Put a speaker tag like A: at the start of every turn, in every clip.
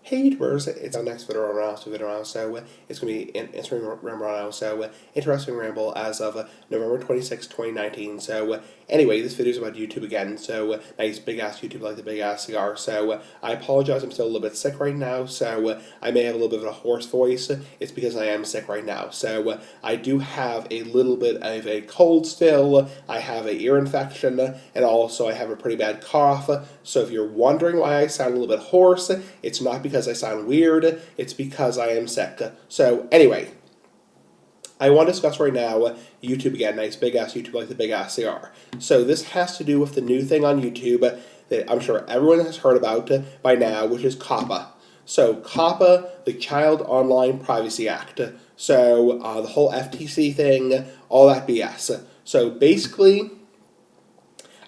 A: Hey YouTubers, it's our next video around, so it's going to be an interesting ramble around, interesting ramble as of November 26, 2019, anyway, this video is about YouTube again, nice big ass YouTube like the big ass cigar, I apologize, I'm still a little bit sick right now, I may have a little bit of a hoarse voice, it's because I am sick right now, I do have a little bit of a cold still, I have an ear infection, and also I have a pretty bad cough, so if you're wondering why I sound a little bit hoarse, it's not because I sound weird, it's because I am sick. So anyway, I want to discuss right now YouTube again, nice big ass YouTube like the big ass cigar. So this has to do with the new thing on YouTube that I'm sure everyone has heard about by now, which is COPPA. So COPPA, the Child Online Privacy Act. So the whole FTC thing, all that BS. So basically,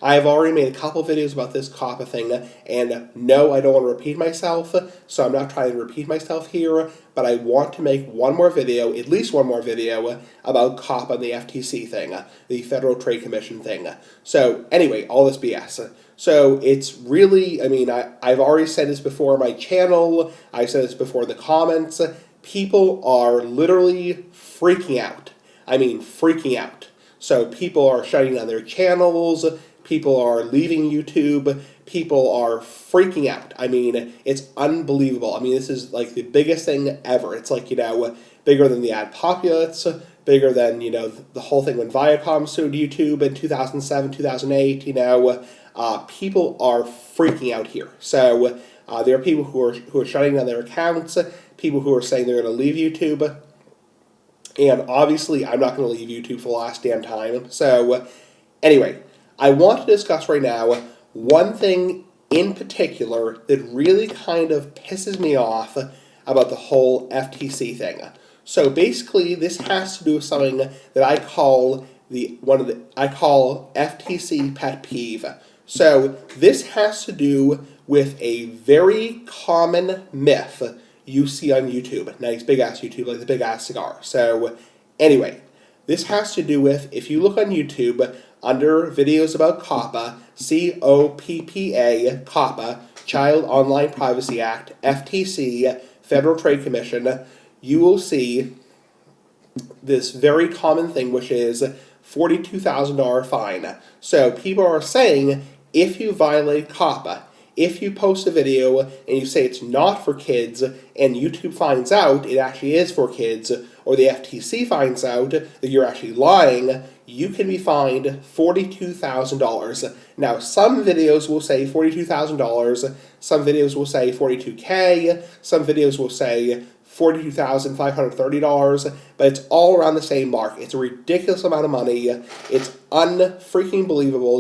A: I've already made a couple videos about this COPPA thing, and no, I don't want to repeat myself, so I'm not trying to repeat myself here, but I want to make one more video, at least one more video, about COPPA and the FTC thing, the Federal Trade Commission thing. So anyway, all this BS. So it's really, I've already said this before on my channel, I've said this before in the comments, people are literally freaking out. Freaking out. So people are shutting down their channels, people are leaving YouTube, people are freaking out. It's unbelievable. This is like the biggest thing ever. It's like, bigger than the ad populates, bigger than, the whole thing when Viacom sued YouTube in 2007, 2008, people are freaking out here. So there are people who are shutting down their accounts, people who are saying they're going to leave YouTube, and obviously I'm not going to leave YouTube for the last damn time. So anyway, I want to discuss right now one thing in particular that really kind of pisses me off about the whole FTC thing. So basically, this has to do with something that I call FTC pet peeve. So this has to do with a very common myth you see on YouTube. Nice big ass YouTube like the big ass cigar. So anyway, this has to do with, if you look on YouTube under videos about COPPA, COPPA, COPPA, Child Online Privacy Act, FTC, Federal Trade Commission, you will see this very common thing, which is $42,000 fine. So people are saying, if you violate COPPA, if you post a video and you say it's not for kids and YouTube finds out it actually is for kids, or the FTC finds out that you're actually lying, you can be fined $42,000. Now, some videos will say $42,000, some videos will say $42K, some videos will say $42,530, but it's all around the same mark. It's a ridiculous amount of money. It's unfreaking believable,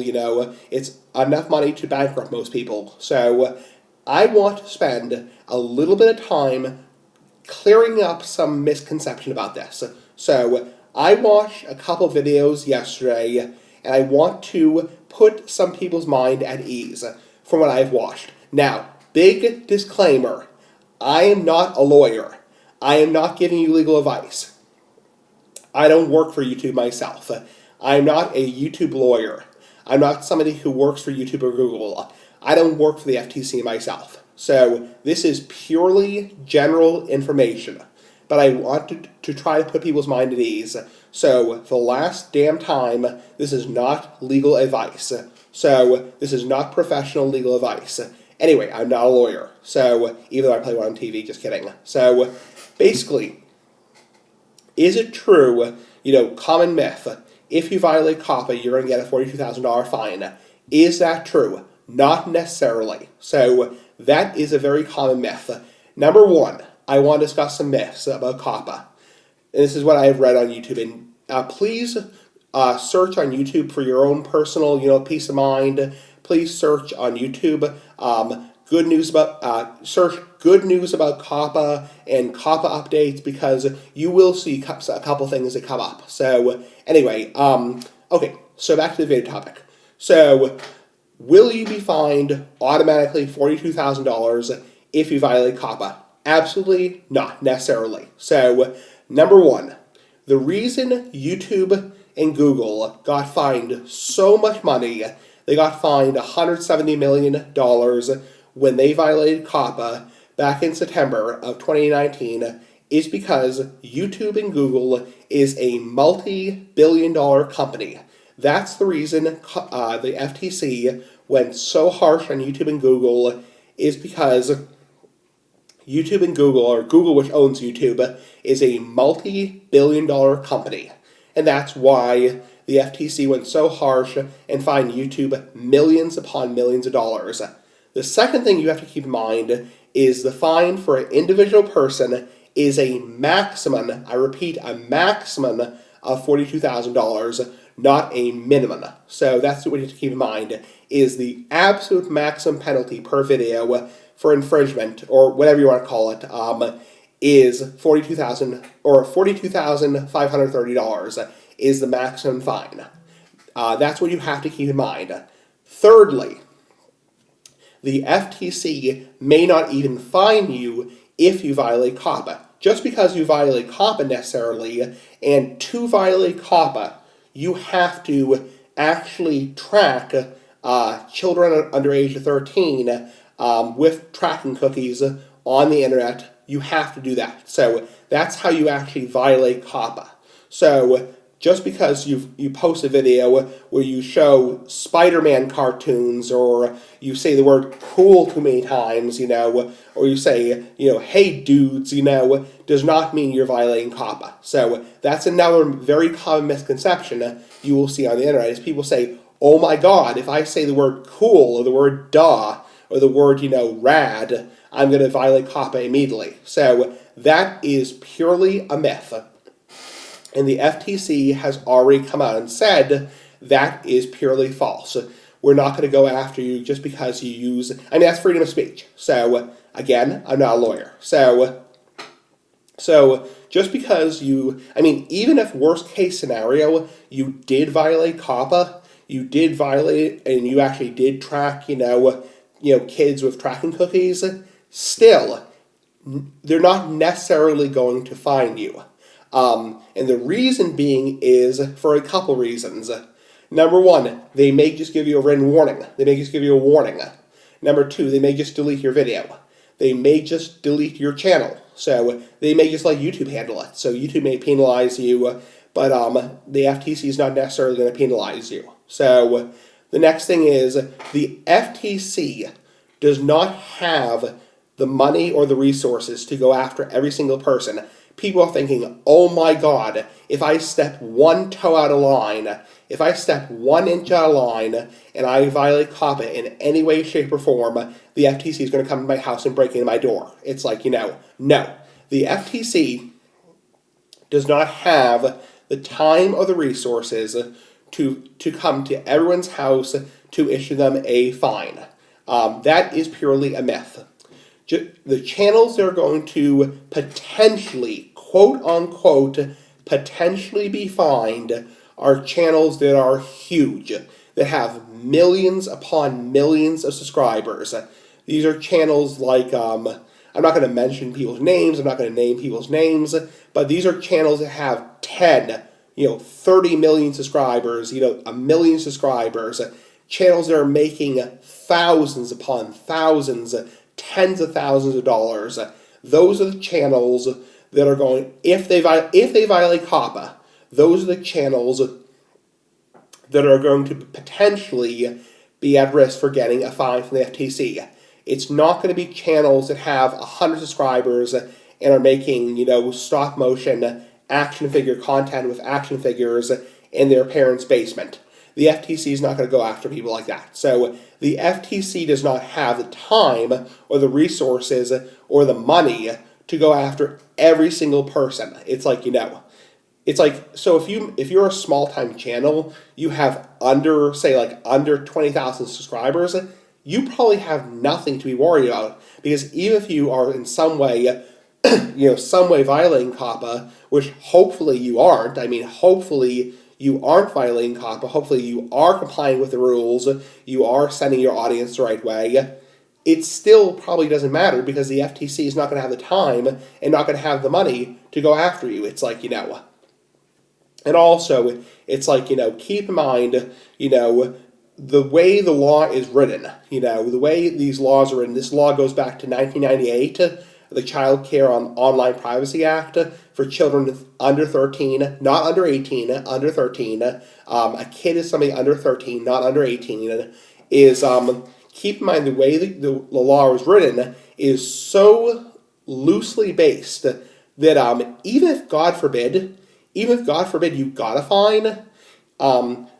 A: It's enough money to bankrupt most people. So I want to spend a little bit of time clearing up some misconception about this. So I watched a couple videos yesterday, and I want to put some people's mind at ease from what I've watched. Now, big disclaimer, I am not a lawyer. I am not giving you legal advice. I don't work for YouTube myself. I'm not a YouTube lawyer. I'm not somebody who works for YouTube or Google. I don't work for the FTC myself. So this is purely general information. But I want to try to put people's mind at ease. So for the last damn time, this is not legal advice. So this is not professional legal advice. Anyway, I'm not a lawyer. So even though I play one on TV, just kidding. So basically, is it true, common myth, if you violate COPPA, you're going to get a $42,000 fine? Is that true? Not necessarily. So that is a very common myth. Number one, I want to discuss some myths about COPPA. And this is what I have read on YouTube. And please search on YouTube for your own personal, peace of mind. Please search on YouTube search good news about COPPA and COPPA updates, because you will see a couple things that come up. So anyway, okay, so back to the video topic. So will you be fined automatically $42,000 if you violate COPPA? Absolutely not necessarily. So number one, the reason YouTube and Google got fined so much money, they got fined $170 million when they violated COPPA back in September of 2019 is because YouTube and Google is a multi-billion-dollar company. That's the reason the FTC went so harsh on YouTube and Google, is because YouTube and Google, or Google, which owns YouTube, is a multi-billion-dollar company. And that's why the FTC went so harsh and fined YouTube millions upon millions of dollars. The second thing you have to keep in mind is the fine for an individual person is a maximum, I repeat, a maximum of $42,000, not a minimum. So that's what you have to keep in mind, is the absolute maximum penalty per video for infringement, or whatever you want to call it, is $42,000 or $42,530 is the maximum fine. That's what you have to keep in mind. Thirdly, the FTC may not even fine you if you violate COPPA. Just because you violate COPPA necessarily, and to violate COPPA, you have to actually track children under age of 13 with tracking cookies on the internet. You have to do that. So that's how you actually violate COPPA. So just because you post a video where you show Spider-Man cartoons, or you say the word cool too many times, or you say, hey dudes, does not mean you're violating COPPA. So that's another very common misconception you will see on the internet, is people say, oh my god, if I say the word cool, or the word duh, or the word, rad, I'm going to violate COPPA immediately. So that is purely a myth. And the FTC has already come out and said that is purely false. We're not going to go after you just because you use... that's freedom of speech. So, again, I'm not a lawyer. So just because you... even if worst case scenario, you did violate COPPA, you did violate, and you actually did track, kids with tracking cookies, still, they're not necessarily going to fine you. And the reason being is for a couple reasons. Number one, they may just give you a written warning. They may just give you a warning. Number two, they may just delete your video. They may just delete your channel. So they may just let YouTube handle it. So YouTube may penalize you, but the FTC is not necessarily going to penalize you. So the next thing is the FTC does not have the money or the resources to go after every single person. People are thinking, oh my god, if I step one toe out of line, if I step 1 inch out of line, and I violate COPPA in any way, shape, or form, the FTC is going to come to my house and break into my door. It's like, no. The FTC does not have the time or the resources to come to everyone's house to issue them a fine. That is purely a myth. The channels that are going to potentially, quote-unquote, potentially be fined are channels that are huge, that have millions upon millions of subscribers. These are channels like, I'm not going to mention people's names, I'm not going to name people's names, but these are channels that have 10, 30 million subscribers, 1 million subscribers, channels that are making thousands upon thousands, tens of thousands of dollars. Those are the channels that are going, if they violate COPPA, those are the channels that are going to potentially be at risk for getting a fine from the FTC. It's not going to be channels that have 100 subscribers and are making, stop motion action figure content with action figures in their parents' basement. The FTC is not going to go after people like that. So the FTC does not have the time or the resources or the money to go after every single person. It's like, it's like, so if you're a small-time channel, you have under 20,000 subscribers, you probably have nothing to be worried about, because even if you are in some way, some way violating COPPA, which hopefully you aren't, hopefully you aren't violating COPPA, hopefully you are complying with the rules, you are sending your audience the right way, it still probably doesn't matter, because the FTC is not going to have the time and not going to have the money to go after you. It's like, and also, it's like, keep in mind, the way the law is written, the way these laws are written, this law goes back to 1998, the Child Care on Online Privacy Act for children under 13, not under 18, under 13. A kid is somebody under 13, not under 18, is, keep in mind the way the law is written is so loosely based that even if God forbid you got a fine,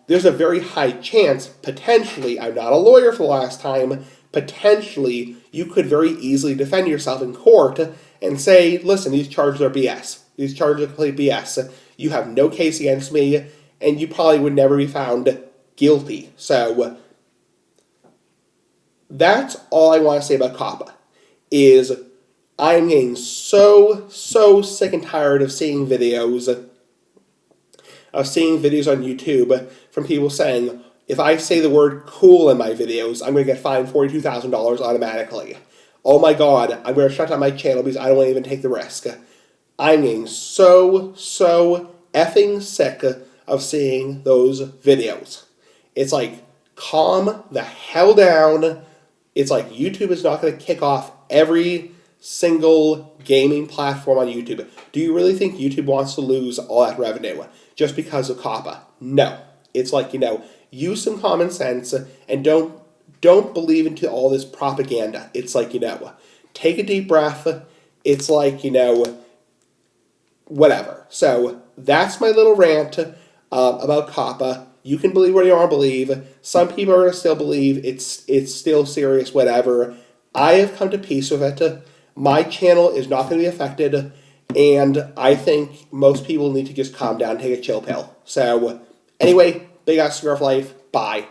A: there's a very high chance, potentially, I'm not a lawyer for the last time, potentially you could very easily defend yourself in court and say, listen, these charges are BS. These charges are complete BS. You have no case against me, and you probably would never be found guilty. So that's all I want to say about COPPA, is I'm getting so sick and tired of seeing videos on YouTube from people saying, if I say the word cool in my videos, I'm going to get fined $42,000 automatically. Oh my God, I'm going to shut down my channel because I don't want to even take the risk. I'm getting so effing sick of seeing those videos. It's like, calm the hell down. It's like YouTube is not going to kick off every single gaming platform on YouTube. Do you really think YouTube wants to lose all that revenue just because of COPPA? No. It's like, use some common sense and don't believe into all this propaganda. It's like, take a deep breath. It's like, whatever. So that's my little rant about COPPA. You can believe what you want to believe. Some people are going to still believe it's still serious, whatever. I have come to peace with it. My channel is not going to be affected, and I think most people need to just calm down and take a chill pill. So, anyway, big ass cigar for life. Bye.